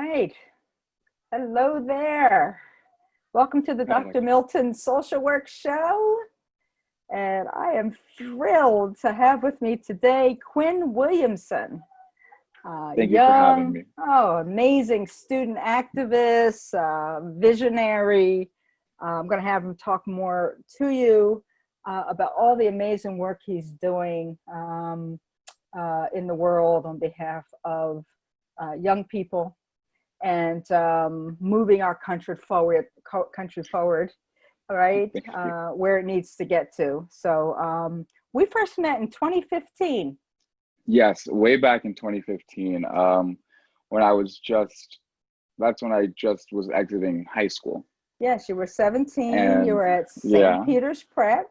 right. Hello there. Welcome to the Hi. Dr. Milton Social Work Show. And I am thrilled to have with me today Quinn Williamson, Thank you for having young, me. amazing student activist, visionary. I'm going to have him talk more to you about all the amazing work he's doing in the world on behalf of young people and moving our country forward, all right, Thank you. where it needs to get to. So we first met in 2015. Yes, way back in 2015, when that's when I just was exiting high school. Yes, you were 17. You And were at St. yeah, Peter's Prep.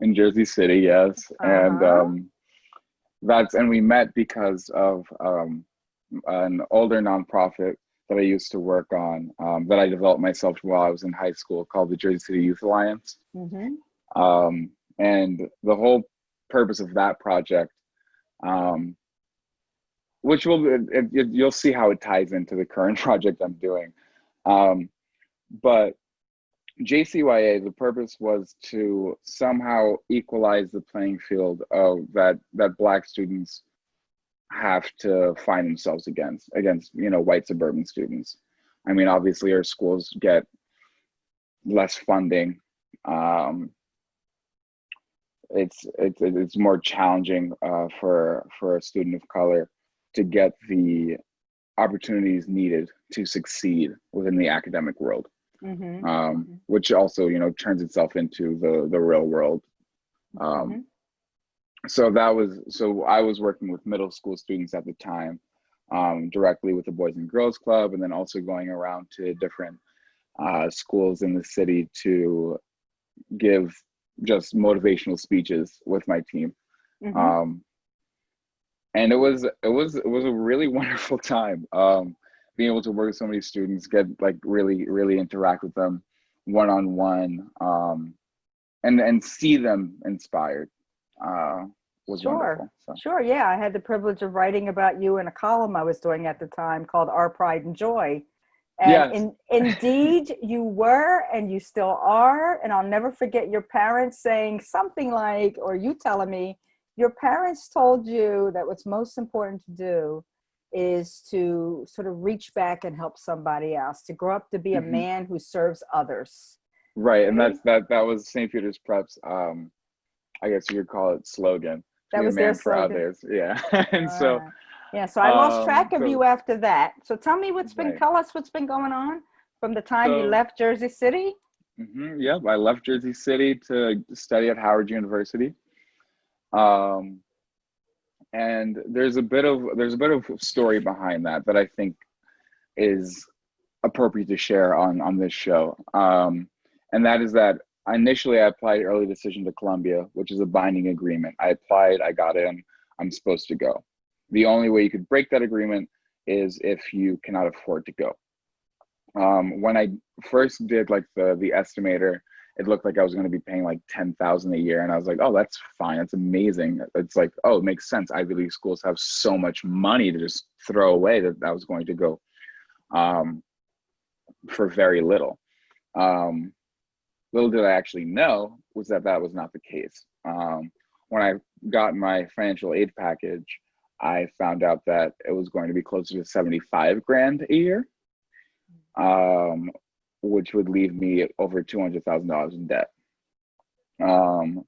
in Jersey City, yes. And Uh-huh. and we met because of an older nonprofit that I used to work on, that I developed myself while I was in high school, called the Jersey City Youth Alliance. Mm-hmm. And the whole purpose of that project, um, which you'll see how it ties into the current project I'm doing. Um, but JCYA, the purpose was to somehow equalize the playing field of that Black students have to find themselves against white suburban students. I mean, obviously our schools get less funding. Um, it's more challenging for a student of color to get the opportunities needed to succeed within the academic world, Mm-hmm. which also turns itself into the real world. Mm-hmm. Um, so I was working with middle school students at the time, directly with the Boys and Girls Club, and then also going around to different schools in the city to give just motivational speeches with my team. Mm-hmm. Um, and it was a really wonderful time, being able to work with so many students, get like really interact with them one on one, and see them inspired, was Sure. wonderful. So Sure. Yeah. I had the privilege of writing about you in a column I was doing at the time called Our Pride and Joy. And yes. indeed, you were and you still are. And I'll never forget your parents saying something like, or you telling me, your parents told you that what's most important to do is to sort of reach back and help somebody else, to grow up to be a Hmm. man who serves others. Right, and Right? that was St. Peter's Prep's, I guess you could call it, slogan: to That be a was their man for slogan. others. Yeah. All And so right. Yeah, so I lost track of so you after that. So right. tell us what's been going on from the time you So left Jersey City. yeah, I left Jersey City to study at Howard University. Um, and there's a bit of story behind that I think is appropriate to share on this show. And that is that initially I applied early decision to Columbia, which is a binding agreement. I applied, I got in, I'm supposed to go. The only way you could break that agreement is if you cannot afford to go. When I first did like the estimator, it looked like I was going to be paying like 10,000 a year, and I was like, oh, that's fine, that's amazing. It's like, oh, it makes sense. Ivy League schools have so much money to just throw away that I was going to go, um, for very little. Um, Little did I actually know was that was not the case. When I got my financial aid package, I found out that it was going to be closer to 75 grand a year, um, which would leave me over $200,000 in debt. Um,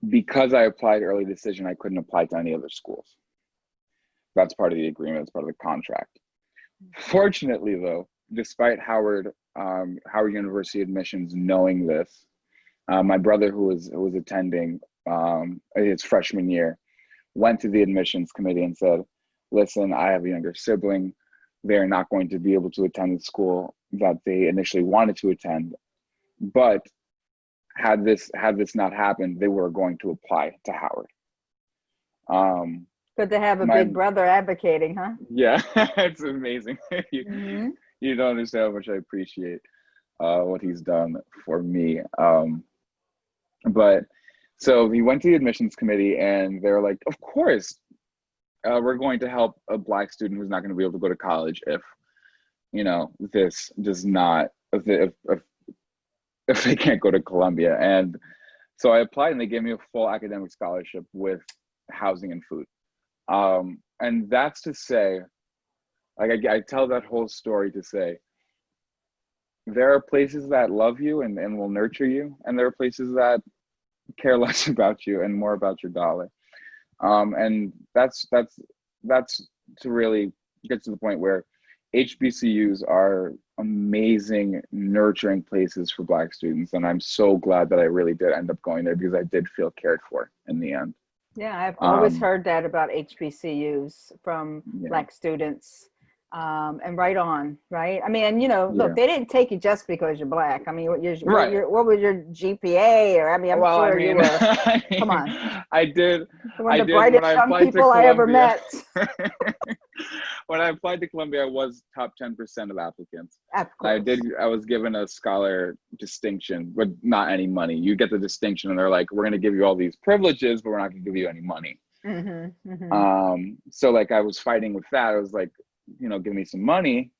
because I applied early decision, I couldn't apply to any other schools. That's part of the agreement. It's part of the contract. Fortunately, though, despite Howard University admissions knowing this, my brother, who was attending, his freshman year, went to the admissions committee and said, "Listen, I have a younger sibling. They're not going to be able to attend the school that they initially wanted to attend, but had this not happened, they were going to apply to Howard." Um, Good to have a my big brother advocating, huh? Yeah, it's amazing. you Mm-hmm. you don't understand how much I appreciate what he's done for me. But so he went to the admissions committee, and they were like, "Of course, we're going to help a Black student who's not going to be able to go to college if, this does not, if they can't go to Columbia. And so I applied and they gave me a full academic scholarship with housing and food. And that's to say, like I tell that whole story to say, there are places that love you and will nurture you, and there are places that care less about you and more about your dollar. And that's to really get to the point where HBCUs are amazing, nurturing places for Black students, and I'm so glad that I really did end up going there because I did feel cared for in the end. Yeah, I've always Um, heard that about HBCUs from yeah, Black students. And right on, right? I mean, and look, yeah, they didn't take you just because you're Black. I mean, right. what was your GPA? Or I mean, I'm Well, I sure you mean, were. Come on, I did, you're one I of the did when brightest I young applied to people I ever Columbia. met. When I applied to Columbia, I was top 10% of applicants. Of And course. I was given a scholar distinction, but not any money. You get the distinction, and they're like, we're going to give you all these privileges, but we're not going to give you any money. Mm-hmm, mm-hmm. So like I was fighting with that. I was like, give me some money.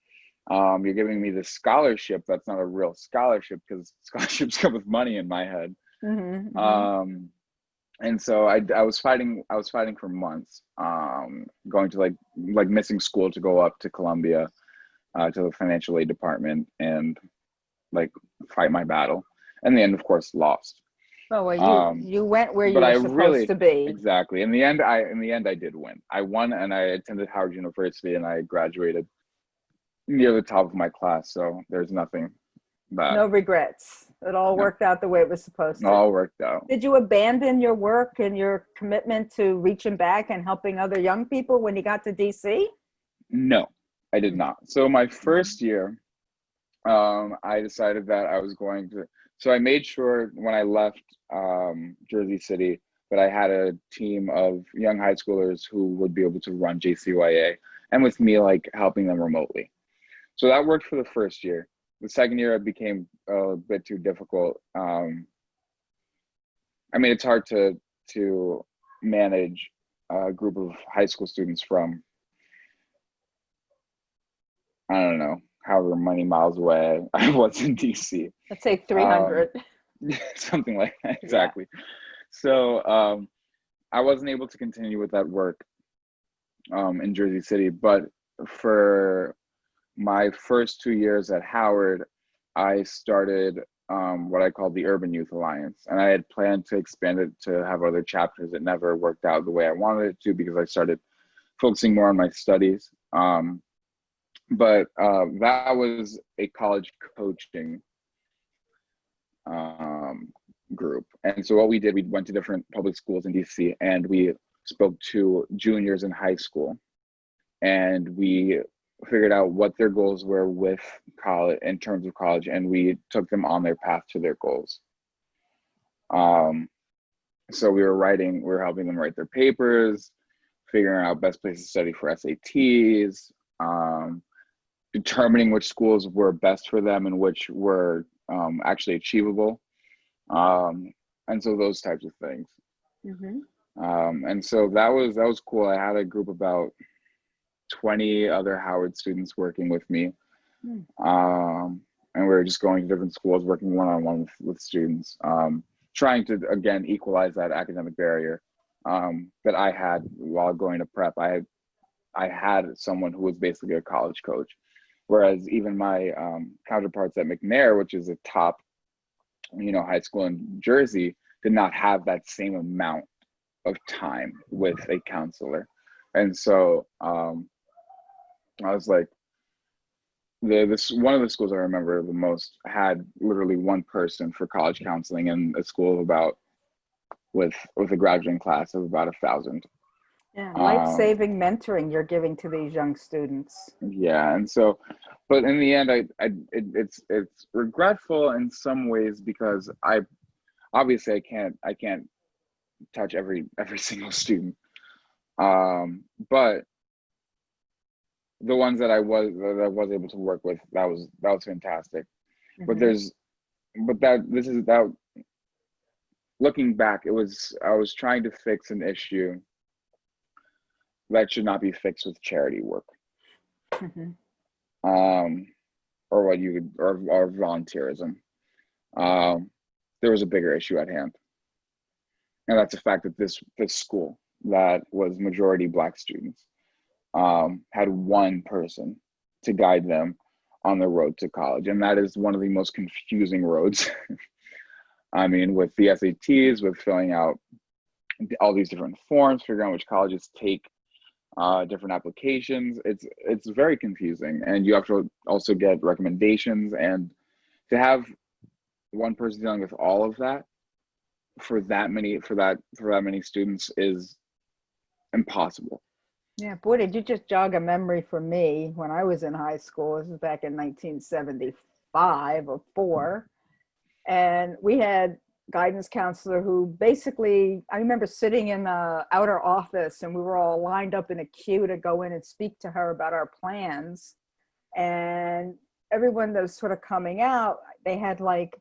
You're giving me this scholarship that's not a real scholarship because scholarships come with money in my head. Mm-hmm, mm-hmm. Um, and so I was fighting for months, going to like missing school to go up to Columbia, to the financial aid department and like fight my battle. In the end, of course, lost. Oh, well, you Um, you went where but you I were supposed really, to be. exactly, in the end I did win. I won and I attended Howard University and I graduated near the top of my class. So there's nothing bad. No regrets. It all No, worked out the way it was supposed it to. all worked out. Did you abandon your work and your commitment to reaching back and helping other young people when you got to DC? No, I did not. So my Mhm. first year, I decided that I was going to. So I made sure when I left Jersey City that I had a team of young high schoolers who would be able to run JCYA, and with me like helping them remotely. So that worked for the first year. The second year, it became a bit too difficult. I mean, it's hard to manage a group of high school students from, I don't know, however many miles away I was in DC. Let's say Um, 300. something like that, Yeah. exactly. So I wasn't able to continue with that work in Jersey City, but for my first 2 years at Howard, I started what I call the Urban Youth Alliance. And I had planned to expand it to have other chapters. It never worked out the way I wanted it to because I started focusing more on my studies. But that was a college coaching um, group. And so what we did, we went to different public schools in DC and we spoke to juniors in high school and we figured out what their goals were with college in terms of college, and we took them on their path to their goals. Um, so we were helping them write their papers, figuring out best places to study for SATs, determining which schools were best for them and which were actually achievable, um, and so those types of things. Mm-hmm. And so that was cool. I had a group of about 20 other Howard students working with me. And we were just going to different schools, working one-on-one with students, trying to, again, equalize that academic barrier that I had while going to prep. I had someone who was basically a college coach, whereas even my counterparts at McNair, which is a top, high school in Jersey, did not have that same amount of time with a counselor. And so I was like, this one of the schools I remember the most had literally one person for college counseling in a school of about with a graduating class of about 1,000. Yeah, Um, life-saving mentoring you're giving to these young students. yeah, and so, but in the end, it's regretful in some ways because I obviously I can't touch every single student, but the ones that I was able to work with, that was fantastic. But Mm-hmm. there's but that this is that looking back, I was trying to fix an issue that should not be fixed with charity work, Mhm. um, or what you could, or volunteerism. Um, there was a bigger issue at hand, and that's the fact that this school that was majority Black students had one person to guide them on the road to college, and that is one of the most confusing roads. I mean, with the SATs, with filling out all these different forms, figuring out which colleges take different applications. It's very confusing, and you have to also get recommendations. And to have one person dealing with all of that for that many students is impossible. Yeah, boy, did you just jog a memory for me when I was in high school. This was back in 1975 or 4. And we had guidance counselor who basically, I remember sitting in the outer office and we were all lined up in a queue to go in and speak to her about our plans. And everyone that was sort of coming out, they had like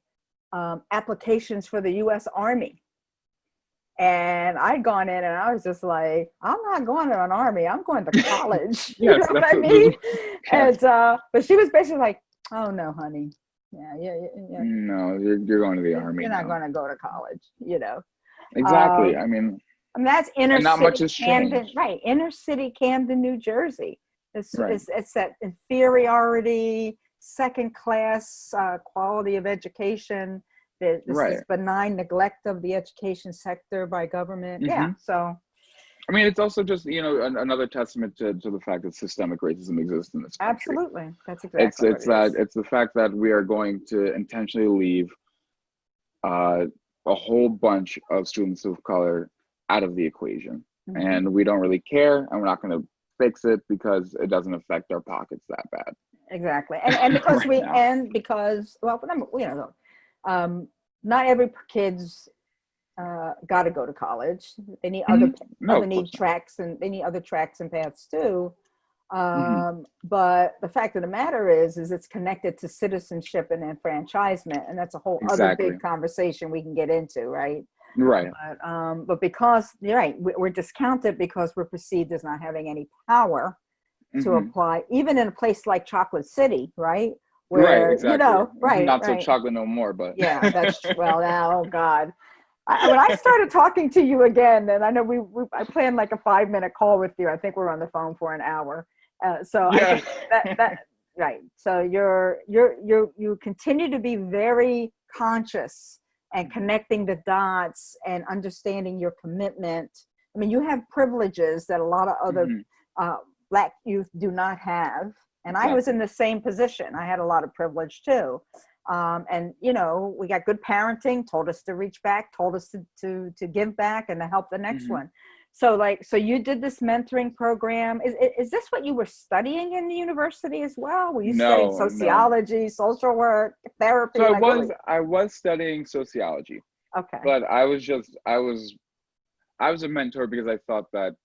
applications for the US Army. And I'd gone in and I was just like, I'm not going to an army, I'm going to college. You Yes, know what I that's mean? yes. And but she was basically like, oh no, honey. Yeah. No, you're going to the army You're not now. going to go to college, you know. Exactly. Um, I mean, and that's inner and not much city has Camden, changed. right? Inner city Camden, New Jersey. Right. It's that inferiority, second class quality of education. This Right. benign neglect of the education sector by government. Yeah. Hmm. So I mean, it's also just, another testament to the fact that systemic racism exists in this country. absolutely, that's It's exactly what it's it that is. it's the fact that we are going to intentionally leave uh, a whole bunch of students of color out of the equation, Hmm. and we don't really care, and we're not going to fix it because it doesn't affect our pockets that Exactly, and bad because right we now. and because well, um, not every kid's got to go to college. They need Hmm. No, other of need course not. tracks, and they need other tracks and paths too. Hmm. But the fact of the matter is it's connected to citizenship and enfranchisement, and that's a whole other Exactly. big conversation we can get into, right? Right. But because you're right, we're discounted because we're perceived as not having any power to Hmm. apply, even in a place like Chocolate City, right? Right. Where, Exactly. right, Not so right. chocolate no more, but Yeah, that's well now, oh God. When I started talking to you again, and I know I planned like a 5-minute call with you. I think we're on the phone for an hour. So I yeah. think that right. So you continue to be very conscious and connecting the dots and understanding your commitment. I mean, you have privileges that a lot of other Hmm. uh, Black youth do not have. And I was Exactly. in the same position. I had a lot of privilege too. And we got good parenting, told us to reach back, told us to give back and to help the next Hmm. one. So you did this mentoring program. Is this what you were studying in the university as well? Were you studying No, no. sociology, social work, So therapy? I Like what was were I was studying sociology, you? Okay. but I was a mentor because I thought that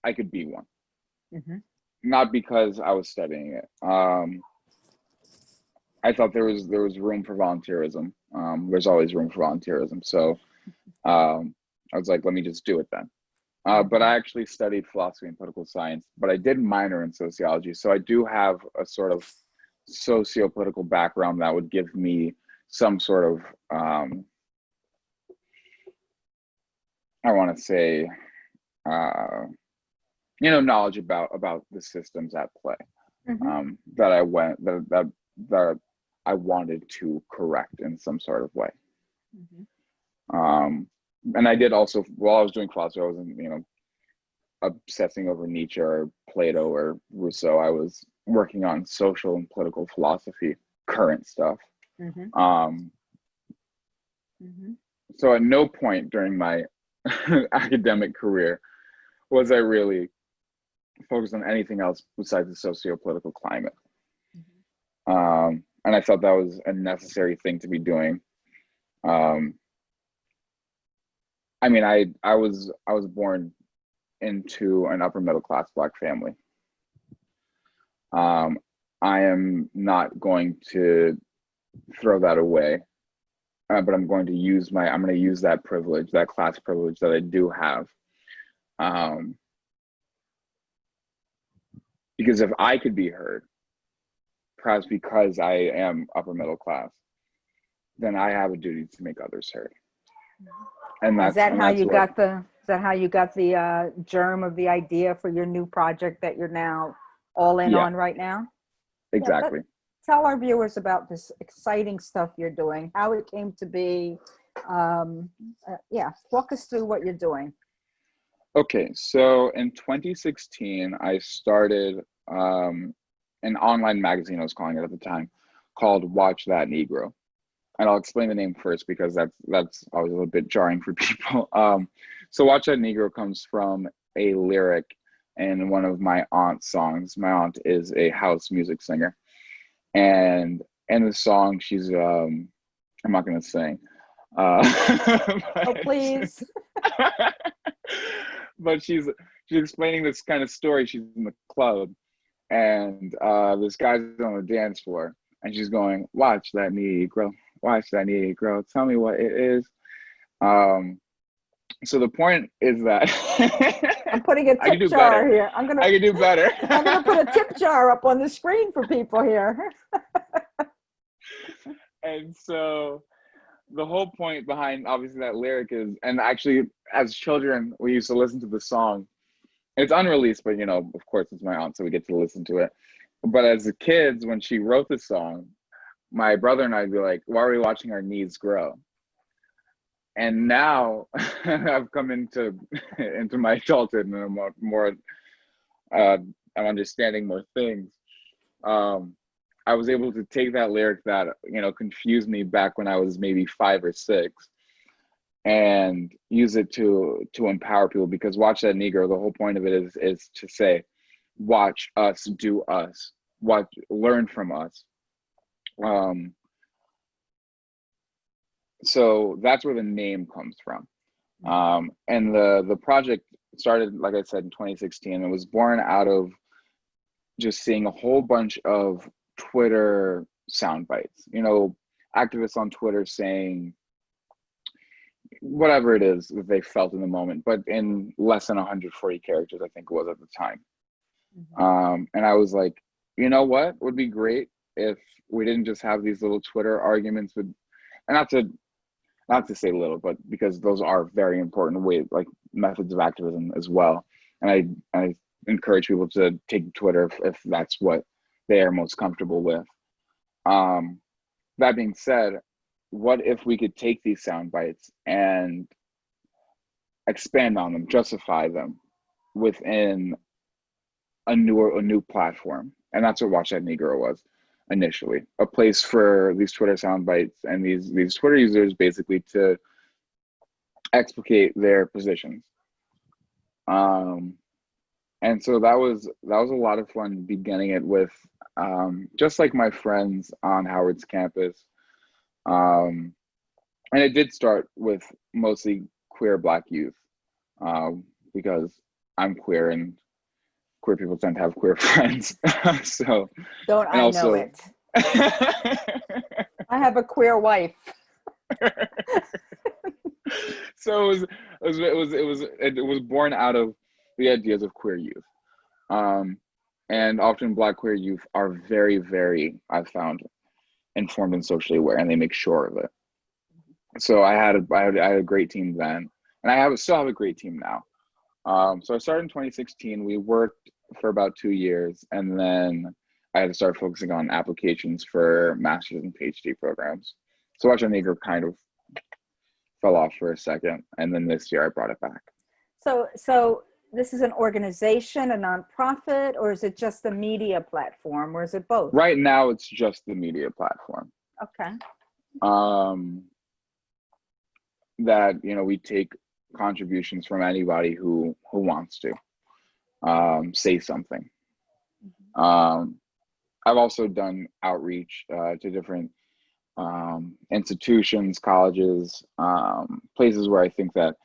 I could be one, Hmm. not because I was studying it. I thought there was room for volunteerism. There's always room for volunteerism, so I was like, let me just do it then. But Hmm. I actually studied philosophy and political science, but I did minor in sociology, so I do have a sort of socio-political background that would give me some sort of I want to say uh, knowledge about the systems at play, Hmm. that I wanted to correct in some sort of way. Hmm. Um, and I did also, while I was doing philosophy, I wasn't obsessing over Nietzsche or Plato or Rousseau. I was working on social and political philosophy, current stuff. Hmm. Um, Hmm. so at no point during my academic career was I really focused on anything else besides the socio-political climate. And I thought that was a necessary thing to be doing. Um, I mean, I was born into an upper middle class Black family. Um, I am not going to throw that away, but I'm going to use that privilege, that class privilege that I do have, um, Because if I could be heard, perhaps because I am upper middle class, then I have a duty to make others heard. And Is that how that's you what, got the, is that how you got the germ of the idea for your new project that you're now all in yeah, on right now? Yeah, exactly. tell our viewers about this exciting stuff you're doing, how it came to be. Yeah, walk us through what you're doing. Okay, so in 2016, I started an online magazine, I was calling it at the time, called Watch That Negro. And I'll explain the name first because that's always a little bit jarring for people. So Watch That Negro comes from a lyric in one of my aunt's songs. My aunt is a house music singer. And in the song, she's, I'm not going to sing. Oh, please. But she's explaining this kind of story. She's in the club, and this guy's on the dance floor, and she's going, "Watch that Negro, watch that Negro, tell me what it is." So the point is that I'm putting a I can tip do jar better. here. I can do better. I'm gonna put a tip jar up on the screen for people here. And so the whole point behind obviously that lyric is, and actually as children we used to listen to the song. It's unreleased, but of course it's my aunt, so we get to listen to it. But as the kids, when she wrote the song, my brother and I'd be like, "Why are we watching our knees grow?" And now I've come into my adulthood, and I'm more I'm understanding more things. I was able to take that lyric that confused me back when I was maybe 5 or 6, and use it to empower people. Because Watch That Negro, the whole point of it is to say, watch us do us, learn from us. So that's where the name comes from. And the project started, like I said, in 2016. It was born out of just seeing a whole bunch of Twitter sound bites, activists on Twitter saying whatever it is that they felt in the moment, but in less than 140 characters, I think it was at the time. And I was like, you know what would be great if we didn't just have these little Twitter arguments with, and not to say little, but because those are very important ways, like methods of activism as well. And I encourage people to take Twitter if that's what they are most comfortable with. That being said, what if we could take these sound bites and expand on them, justify them within a new platform? And that's what Watch That Negro was initially, a place for these Twitter sound bites and these Twitter users basically to explicate their positions. And so that was a lot of fun beginning it with just like my friends on Howard's campus. And it did start with mostly queer Black youth, because I'm queer and queer people tend to have queer friends. So, Don't and I know also, it? I have a queer wife. So it was born out of the ideas of queer youth, and often Black queer youth are very, very, I've found, informed and socially aware, and they make sure of it. So I had a great team then, and still have a great team now. So I started in 2016. We worked for about 2 years, and then I had to start focusing on applications for master's and PhD programs. So Watch That Negro kind of fell off for a second, and then this year I brought it back. So this is an organization, a nonprofit, or is it just a media platform, or is it both? Right now, it's just the media platform. Okay. That we take contributions from anybody who wants to say something. I've also done outreach to different institutions, colleges, places where I think that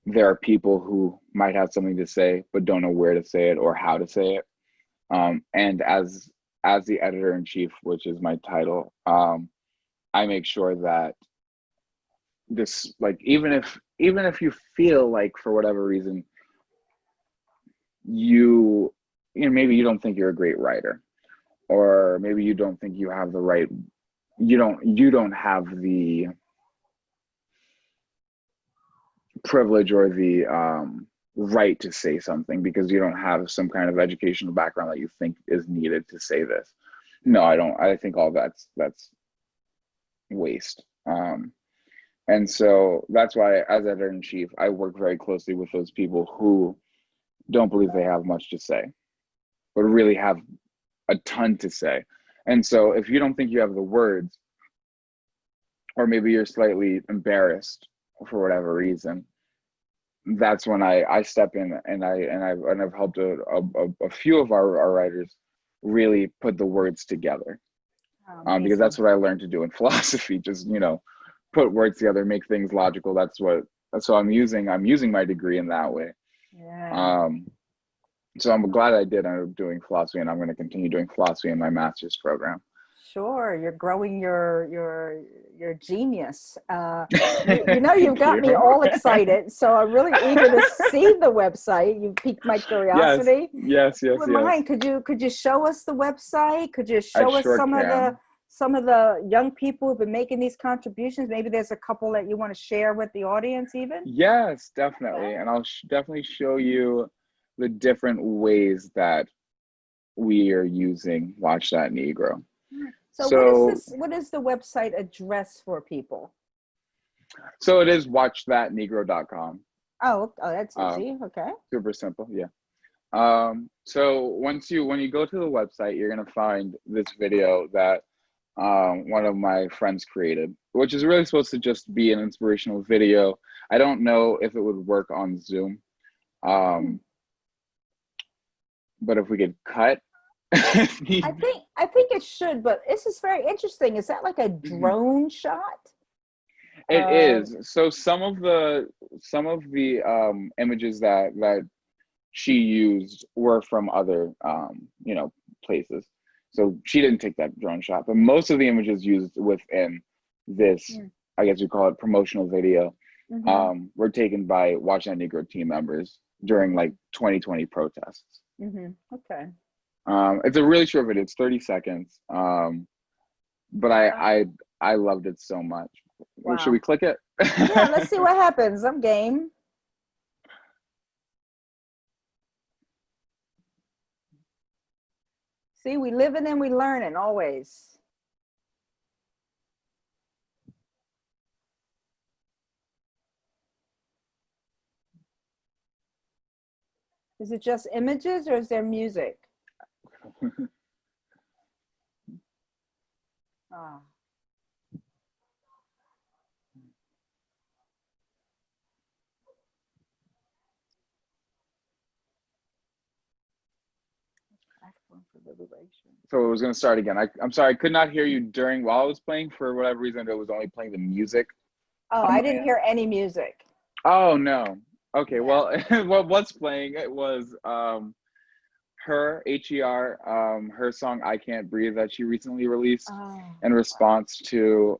there are people who might have something to say but don't know where to say it or how to say it. And as the editor-in-chief, which is my title, I make sure that this, like, even if you feel like for whatever reason you maybe you don't think you're a great writer, or maybe you don't think you have the right, you don't have the privilege or the right to say something because you don't have some kind of educational background that you think is needed to say this. No, I don't. I think all that's waste. And so that's why, as editor-in-chief, I work very closely with those people who don't believe they have much to say, but really have a ton to say. And so if you don't think you have the words, or maybe you're slightly embarrassed for whatever reason, that's when I step in, and I've helped a few of our writers really put the words together, because that's what I learned to do in philosophy. Just put words together, make things logical. So I'm using my degree in that way. Yeah. So I'm glad I did end up doing philosophy, and I'm going to continue doing philosophy in my master's program. Sure, you're growing your genius. You've got me all excited, so I'm really eager to see the website. You piqued my curiosity. Yes. Mind, could you show us the website? Could you I show us sure some can. of the young people who've been making these contributions? Maybe there's a couple that you want to share with the audience, even. Yes, definitely, and I'll definitely show you the different ways that we are using Watch That Negro. So what is the website address for people? So it is watchthatnegro.com. Oh, that's easy. Okay. Super simple, yeah. So when you go to the website, you're gonna find this video that one of my friends created, which is really supposed to just be an inspirational video. I don't know if it would work on Zoom, but if we could cut. I think it should, but this is very interesting. Is that like a drone shot? It is. So some of the images that she used were from other places. So she didn't take that drone shot, but most of the images used within this, I guess you call it, promotional video, were taken by Watch That Negro team members during like 2020 protests. Okay. It's a really short video. It's 30 seconds. But I loved it so much. Wow. Should we click it? Yeah, let's see what happens. I'm game. See, we living and we learning always. Is it just images or is there music? Oh. So it was going to start again. I'm sorry, I could not hear you while I was playing. For whatever reason, it was only playing the music. Oh, I didn't hear any music. Oh, no. Okay, well, what's playing, it was her, H.E.R., her song I Can't Breathe that she recently released in response to,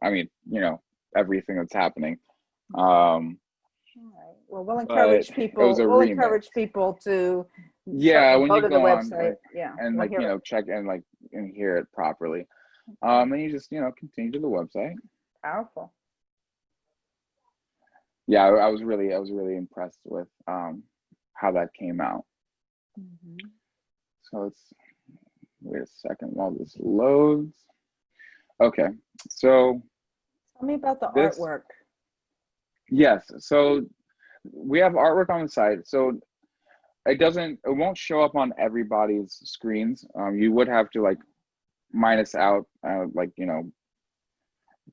everything that's happening. All right. Well, we'll encourage people. We'll encourage people to when you to the website, and check and hear it properly. And you just continue to the website. Powerful. Yeah, I was really impressed with how that came out. So let's wait a second while this loads. Okay, so tell me about the artwork. Yes, so we have artwork on the site. So it won't show up on everybody's screens. You would have to minus out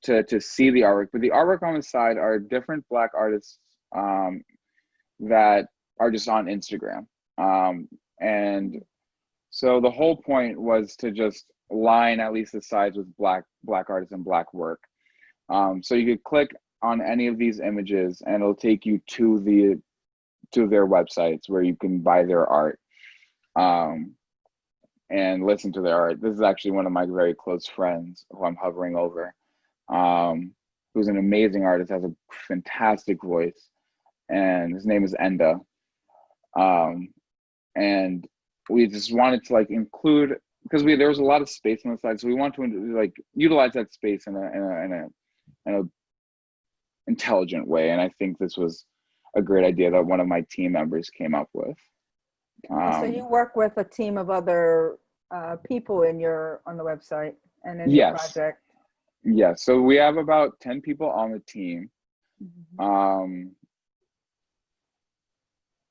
to see the artwork, but the artwork on the side are different Black artists that are just on Instagram. And so the whole point was to just line at least the sides with Black artists and Black work. So you could click on any of these images and it'll take you to their websites where you can buy their art and listen to their art. This is actually one of my very close friends who I'm hovering over, who's an amazing artist, has a fantastic voice, and his name is Enda. and we just wanted to like include, because there was a lot of space on the side, so we want to like utilize that space in a intelligent way. And I think this was a great idea that one of my team members came up with. So you work with a team of other people on the website and in your Yes. project. Yes. So we have about 10 people on the team. Mm-hmm.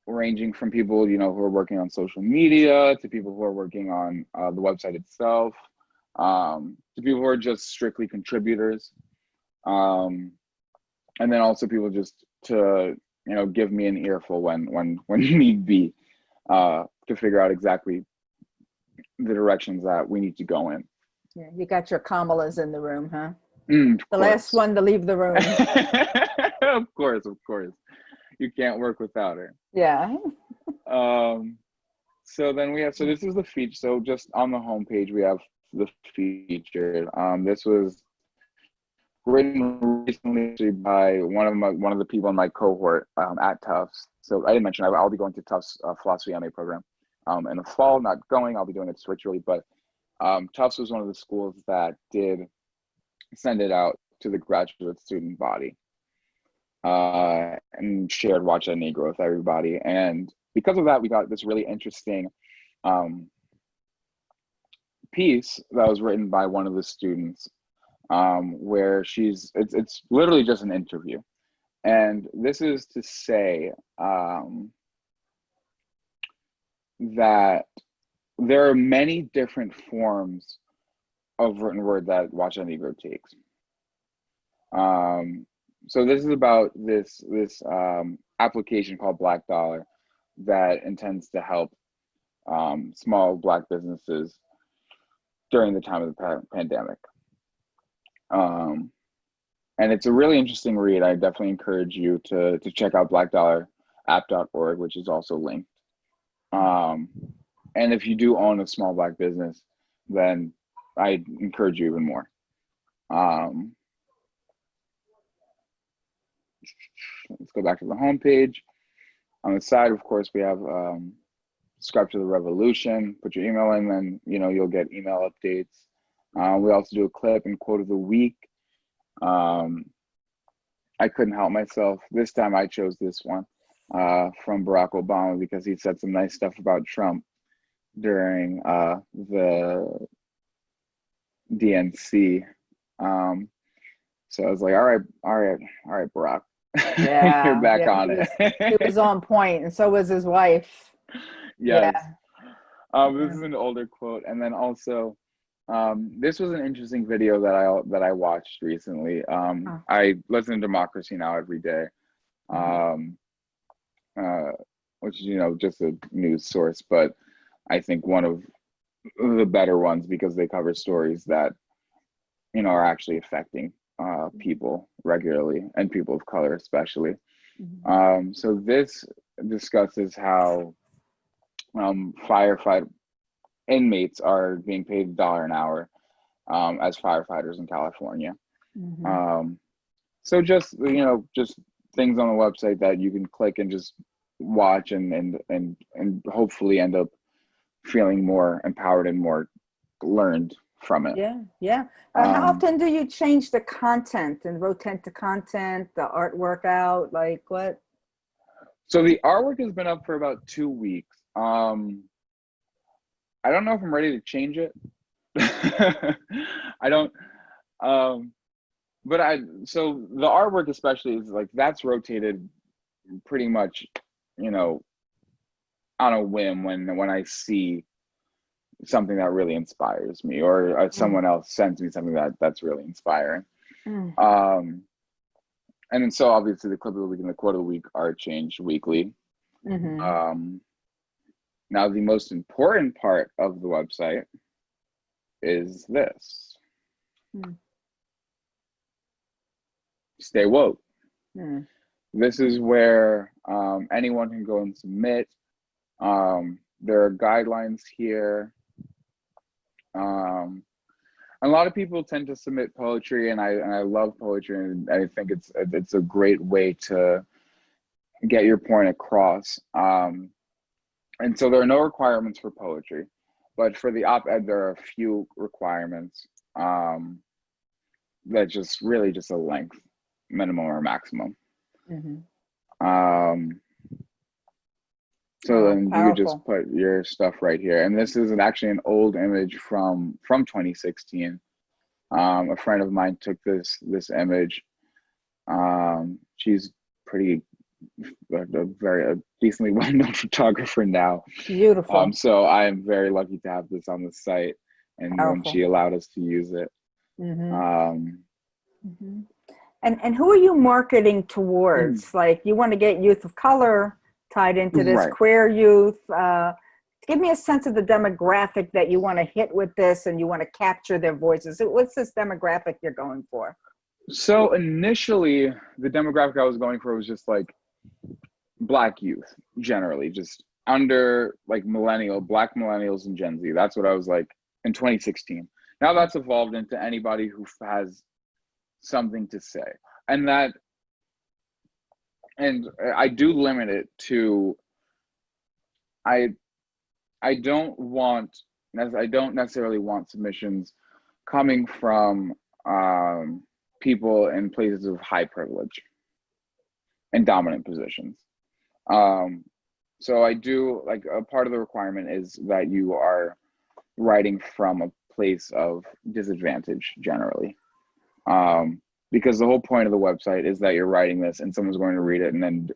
Ranging from people, you know, who are working on social media to people who are working on the website itself, to people who are just strictly contributors. And then also people just to, you know, give me an earful when need be, to figure out exactly the directions that we need to go in. Yeah, you got your Kamalas in the room, huh? The last one to leave the room. Of course. You can't work without her. Yeah. So then so this is the feature. So just on the homepage, we have the feature. This was written recently by one of the people in my cohort at Tufts. So I didn't mention I'll be going to Tufts philosophy MA program in the fall. Not going, I'll be doing it virtually. But Tufts was one of the schools that did send it out to the graduate student body and shared Watch That Negro with everybody. And because of that, we got this really interesting piece that was written by one of the students, where it's literally just an interview. And this is to say that there are many different forms of written word that Watch That Negro takes. So this is about this application called Black Dollar that intends to help small Black businesses during the time of the pandemic. And it's a really interesting read. I definitely encourage you to check out blackdollarapp.org, which is also linked. And if you do own a small Black business, then I encourage you even more. Let's go back to the homepage. On the side, of course, we have subscribe to the revolution, put your email in, then you'll get email updates. We also do a clip and quote of the week. I couldn't help myself. This time I chose this one from Barack Obama because he said some nice stuff about Trump during the DNC. So I was like, all right, Barack. Yeah, you're back on it. He was on point, and so was his wife. Yes. Yeah. This is an older quote, and then also, this was an interesting video that I watched recently. I listen to Democracy Now! Every day, which is just a news source, but I think one of the better ones because they cover stories that are actually affecting people regularly, and people of color especially. So this discusses how firefighter inmates are being paid $1 an hour as firefighters in California. So just things on the website that you can click and just watch and hopefully end up feeling more empowered and more learned from it. Yeah. How often do you change the content and rotate the content, the artwork out? Like what? So the artwork has been up for about 2 weeks. I don't know if I'm ready to change it. I don't. So the artwork especially is like that's rotated pretty much, on a whim when I see something that really inspires me, or someone else sends me something that's really inspiring. And then so obviously the clip of the week and the quote of the week are changed weekly. Now the most important part of the website is this. Stay woke. This is where anyone can go and submit. There are guidelines here. A lot of people tend to submit poetry, and I love poetry, and I think it's a great way to get your point across. And so there are no requirements for poetry, but for the op-ed, there are a few requirements that just really just a length, minimum or maximum. Mm-hmm. Um, so Oh, then you just powerful. put your stuff right here. And this is actually an old image from 2016. A friend of mine took this image. She's pretty a decently well-known photographer now. Beautiful. So I am very lucky to have this on the site, and when she Powerful. allowed us to use it. Mm-hmm. Um, Mm-hmm. And who are you marketing towards? Like, you want to get youth of color tied into this, right. queer youth. Give me a sense of the demographic that you want to hit with this, and you want to capture their voices. What's this demographic you're going for? So initially, the demographic I was going for was just like Black youth, generally, just under like Black millennials and Gen Z. That's what I was like in 2016. Now that's evolved into anybody who has something to say, and I do limit it to I I don't necessarily want submissions coming from people in places of high privilege and dominant positions. Um, so I do like a part of the requirement is that you are writing from a place of disadvantage generally. Because the whole point of the website is that you're writing this and someone's going to read it and then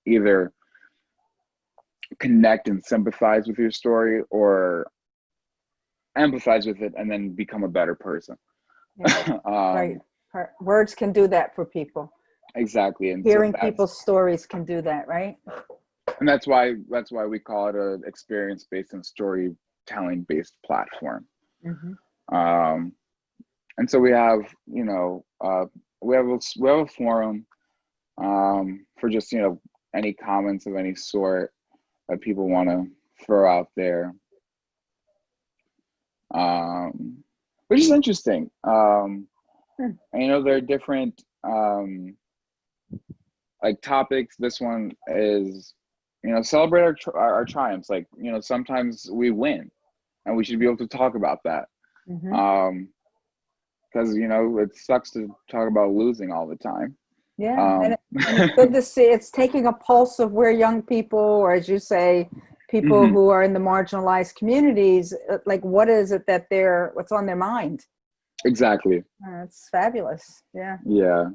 either connect and sympathize with your story or empathize with it and then become a better person. Yeah, right. Words can do that for people. Exactly. And so Hearing people's stories can do that, right? and that's why we call it a experience-based and storytelling-based platform. Mm-hmm. And so we have, we have a forum for just, any comments of any sort that people want to throw out there, which is interesting. And, there are different like topics. This one is, celebrate our triumphs. Like, sometimes we win, and we should be able to talk about that. Mm-hmm. Because it sucks to talk about losing all the time. Yeah, and it's good to see it's taking a pulse of where young people, or as you say, people Mhm. who are in the marginalized communities, like what is it that what's on their mind? Exactly. It's fabulous. Yeah. Yeah.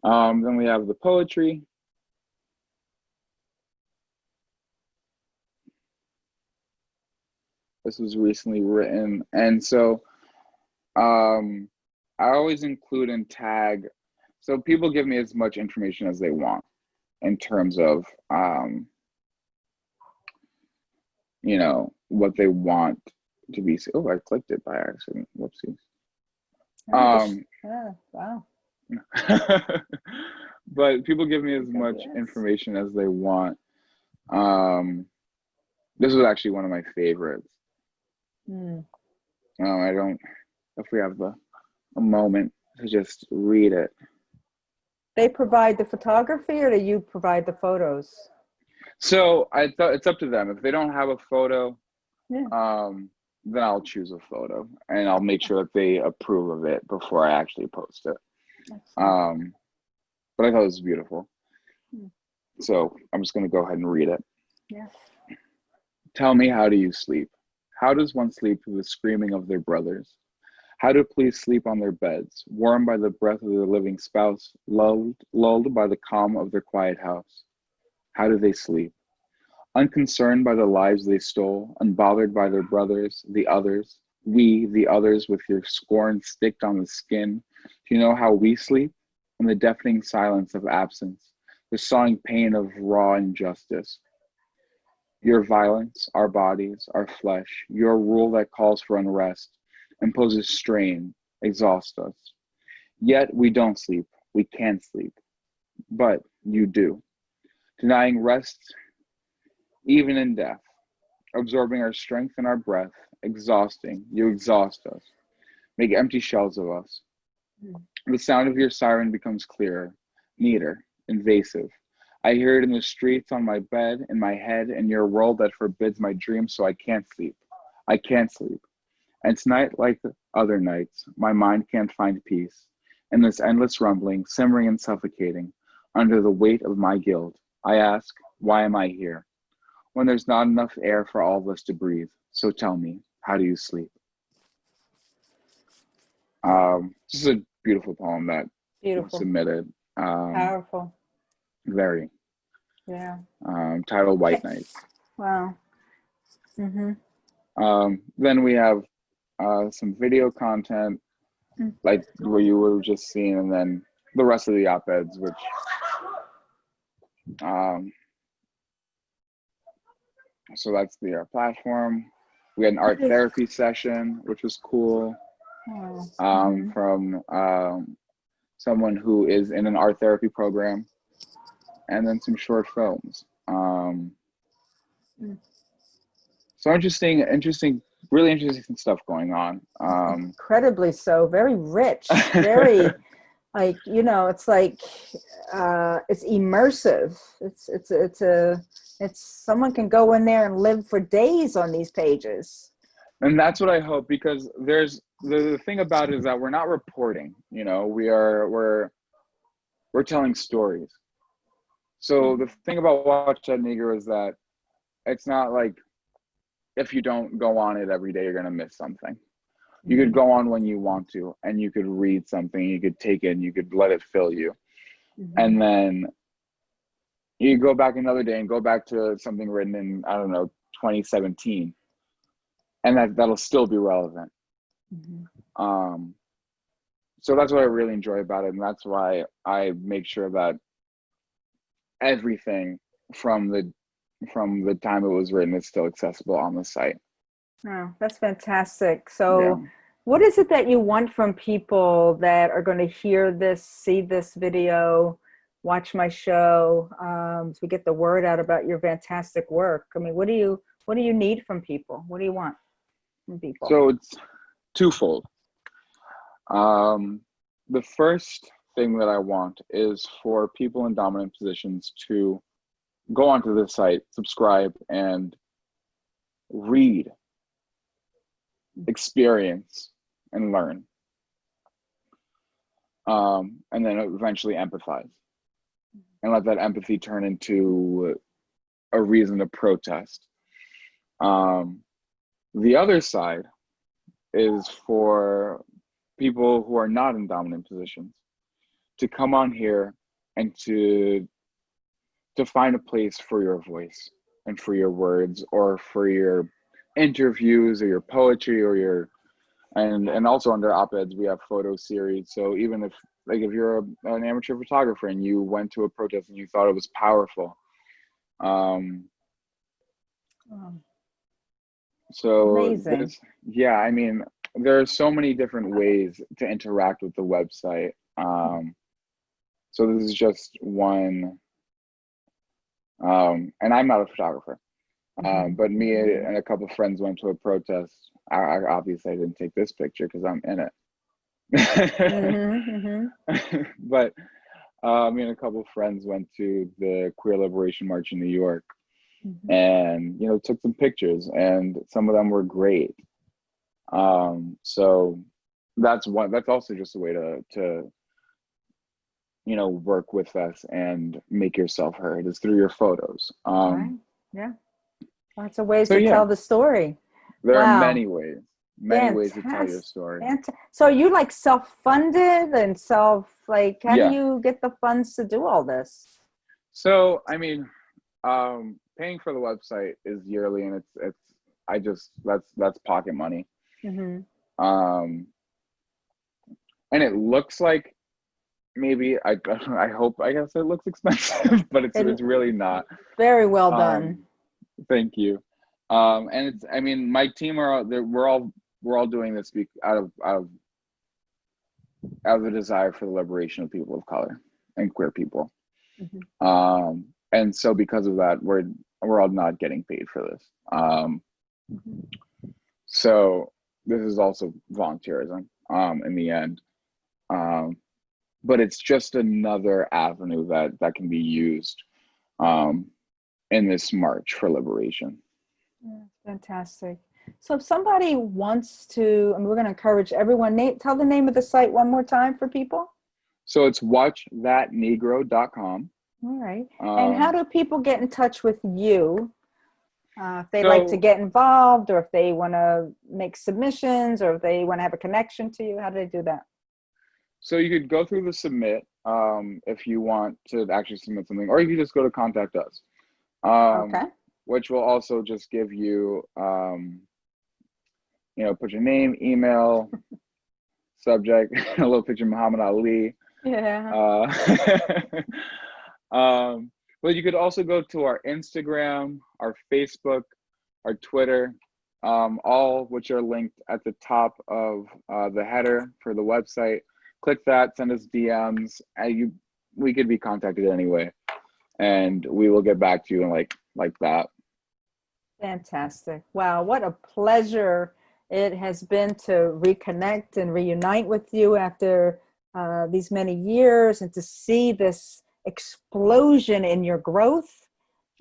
Then we have the poetry. This was recently written, and so I always include and tag. So people give me as much information as they want in terms of what they want to be. Oh, I clicked it by accident. Whoopsies. Yeah, wow. But people give me as much information as they want. This was actually one of my favorites. I don't, if we have a moment to just read it. They provide the photography, or do you provide the photos? So I thought it's up to them. If they don't have a photo, Yeah. then I'll choose a photo and I'll make sure that they approve of it before I actually post it. But I thought it was beautiful. So I'm just going to go ahead and read it. Yeah. Tell me, how do you sleep? How does one sleep through the screaming of their brothers? How do police sleep on their beds, warmed by the breath of their living spouse, lulled by the calm of their quiet house? How do they sleep? Unconcerned by the lives they stole, unbothered by their brothers, the others, we, the others, with your scorn sticked on the skin. Do you know how we sleep? In the deafening silence of absence, the sawing pain of raw injustice. Your violence, our bodies, our flesh, your rule that calls for unrest, imposes strain, exhausts us. Yet we don't sleep, we can't sleep, but you do. Denying rest even in death, absorbing our strength and our breath, exhausting, you exhaust us, make empty shells of us. The sound of your siren becomes clearer, neater, invasive. I hear it in the streets, on my bed, in my head, in your world that forbids my dreams, so I can't sleep. I can't sleep. And tonight, like the other nights, my mind can't find peace. In this endless rumbling, simmering and suffocating, under the weight of my guilt, I ask, why am I here? When there's not enough air for all of us to breathe. So tell me, how do you sleep? This is a beautiful poem that was Beautiful. submitted. Powerful. Very. Yeah. Titled White Night. Wow. Mm-hmm. Then we have some video content, like what you were just seeing, and then the rest of the op-eds, which so that's the platform. We had an art therapy session, which was cool, from someone who is in an art therapy program, and then some short films. So interesting, really interesting stuff going on. Incredibly so. Very rich. Very like, you know, it's like it's immersive. It's someone can go in there and live for days on these pages. And that's what I hope, because there's the thing about it is that we're not reporting, you know, we're telling stories. So the thing about Watch That Negro is that it's not like if you don't go on it every day, you're going to miss something. You could go on when you want to, and you could read something, you could take it, and you could let it fill you. And then you go back another day and go back to something written in, I don't know, 2017, and that'll still be relevant. So that's what I really enjoy about it, and that's why I make sure that everything from the time it was written is still accessible on the site. Oh, that's fantastic. So what is it that you want from people that are going to hear this, see this video, watch my show, so we get the word out about your fantastic work? I mean, what do you need from people? What do you want from people? So it's twofold. The first thing that I want is for people in dominant positions to go onto the site, subscribe, and read, experience, and learn. And then eventually empathize. And let that empathy turn into a reason to protest. The other side is for people who are not in dominant positions to come on here and to find a place for your voice and for your words, or for your interviews or your poetry, or your and also under op-eds we have photo series. So even if you're an amateur photographer and you went to a protest and you thought it was powerful, so amazing. I mean, there are so many different ways to interact with the website. So this is just one, and I'm not a photographer, but me and a couple of friends went to a protest. I obviously didn't take this picture because I'm in it. But me and a couple of friends went to the Queer Liberation March in New York, and took some pictures, and some of them were great. So that's also just a way to work with us and make yourself heard, is through your photos. Right. Yeah, lots of ways to tell the story. There are many ways to tell your story. So you like self-funded and how do you get the funds to do all this? So I mean, paying for the website is yearly, and that's pocket money. And it looks like, maybe I guess it looks expensive, but it's really not. Very well done. Thank you. And I mean, my team we're all doing this out of a desire for the liberation of people of color and queer people. And so because of that, we're all not getting paid for this. So this is also volunteerism in the end. But it's just another avenue that can be used um, in this march for liberation. Yeah, fantastic. So if somebody wants to, and we're going to encourage everyone, tell the name of the site one more time for people. So it's watchthatnegro.com. All right. And how do people get in touch with you? If they like to So get involved, or if they want to make submissions, or if they want to have a connection to you, how do they do that? So you could go through the submit if you want to actually submit something, or you can just go to contact us, Okay. which will also just give you, put your name, email, subject, a little picture of Muhammad Ali. Yeah. But you could also go to our Instagram, our Facebook, our Twitter, all which are linked at the top of the header for the website. Click that, send us DMs. We could be contacted anyway, and we will get back to you like that. Fantastic. Wow, what a pleasure it has been to reconnect and reunite with you after these many years, and to see this explosion in your growth,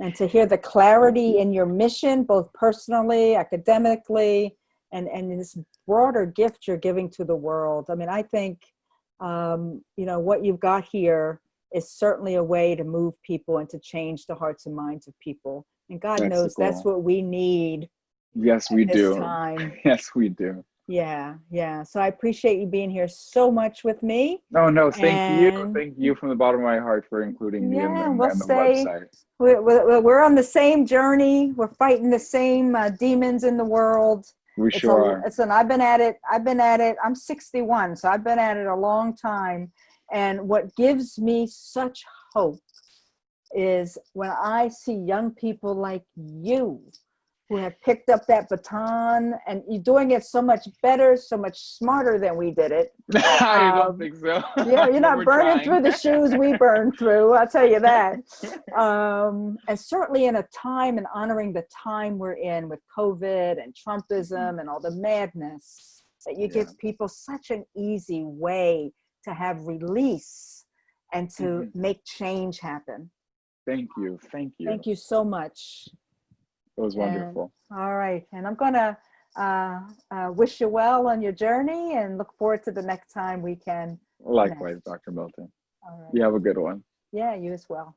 and to hear the clarity in your mission, both personally, academically, and this broader gift you're giving to the world. I mean, I think, what you've got here is certainly a way to move people and to change the hearts and minds of people. And God knows that's what we need. Yes, we do. Time. Yes, we do. Yeah, yeah. So I appreciate you being here so much with me. No, thank you. Thank you from the bottom of my heart for including me in We'll the say website. we're on the same journey. We're fighting the same demons in the world. We sure are. I've been at it. I'm 61, so I've been at it a long time. And what gives me such hope is when I see young people like you who have picked up that baton, and you're doing it so much better, so much smarter than we did it. I don't think so. Yeah, you're not burning through the shoes we burned through, I'll tell you that. And certainly in a time, and honoring the time we're in with COVID and Trumpism and all the madness, that you give people such an easy way to have release and to make change happen. Thank you. Thank you. Thank you so much. It was wonderful. All right. And I'm going to wish you well on your journey, and look forward to the next time we can. Likewise, Dr. Milton. All right. You have a good one. Yeah, you as well.